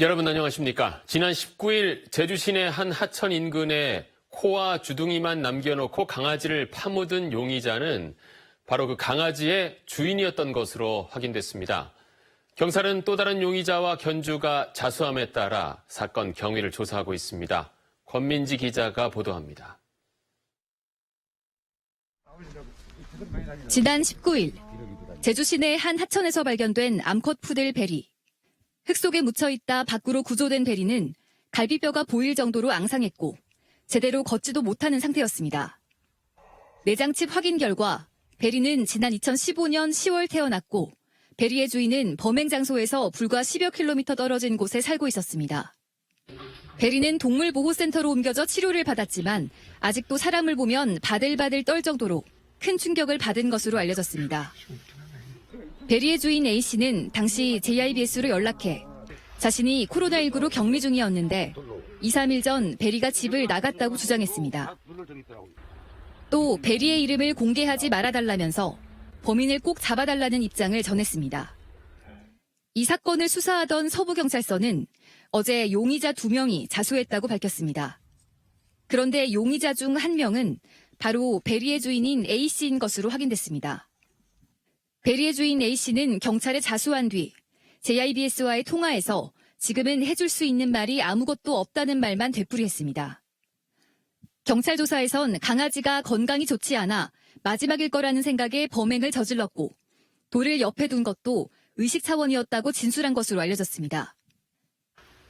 여러분 안녕하십니까? 지난 19일 제주 시내 한 하천 인근에 코와 주둥이만 남겨놓고 강아지를 파묻은 용의자는 바로 그 강아지의 주인이었던 것으로 확인됐습니다. 경찰은 또 다른 용의자와 견주가 자수함에 따라 사건 경위를 조사하고 있습니다. 권민지 기자가 보도합니다. 지난 19일 제주 시내 한 하천에서 발견된 암컷 푸들 베리. 흙 속에 묻혀있다 밖으로 구조된 베리는 갈비뼈가 보일 정도로 앙상했고 제대로 걷지도 못하는 상태였습니다. 내장칩 확인 결과 베리는 지난 2015년 10월 태어났고 베리의 주인은 범행 장소에서 불과 10여 킬로미터 떨어진 곳에 살고 있었습니다. 베리는 동물보호센터로 옮겨져 치료를 받았지만 아직도 사람을 보면 바들바들 떨 정도로 큰 충격을 받은 것으로 알려졌습니다. 베리의 주인 A씨는 당시 JIBS로 연락해 자신이 코로나19로 격리 중이었는데 2, 3일 전 베리가 집을 나갔다고 주장했습니다. 또 베리의 이름을 공개하지 말아달라면서 범인을 꼭 잡아달라는 입장을 전했습니다. 이 사건을 수사하던 서부경찰서는 어제 용의자 2명이 자수했다고 밝혔습니다. 그런데 용의자 중 1명은 바로 베리의 주인인 A씨인 것으로 확인됐습니다. 베리의 주인 A씨는 경찰에 자수한 뒤 JIBS와의 통화에서 지금은 해줄 수 있는 말이 아무것도 없다는 말만 되풀이했습니다. 경찰 조사에선 강아지가 건강이 좋지 않아 마지막일 거라는 생각에 범행을 저질렀고 돌을 옆에 둔 것도 의식 차원이었다고 진술한 것으로 알려졌습니다.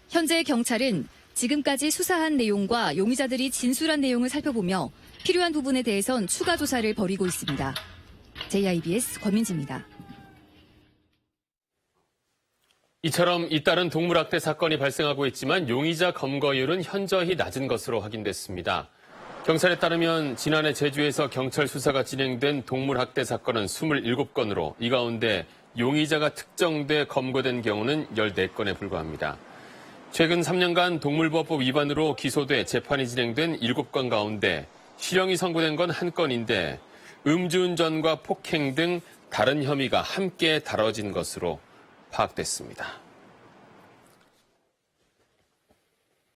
현재 경찰은 지금까지 수사한 내용과 용의자들이 진술한 내용을 살펴보며 필요한 부분에 대해선 추가 조사를 벌이고 있습니다. JIBS 권민지입니다. 이처럼 잇따른 동물학대 사건이 발생하고 있지만 용의자 검거율은 현저히 낮은 것으로 확인됐습니다. 경찰에 따르면 지난해 제주에서 경찰 수사가 진행된 동물학대 사건은 27건으로 이 가운데 용의자가 특정돼 검거된 경우는 14건에 불과합니다. 최근 3년간 동물보호법 위반으로 기소돼 재판이 진행된 7건 가운데 실형이 선고된 건 1건인데 음주운전과 폭행 등 다른 혐의가 함께 다뤄진 것으로 파악됐습니다.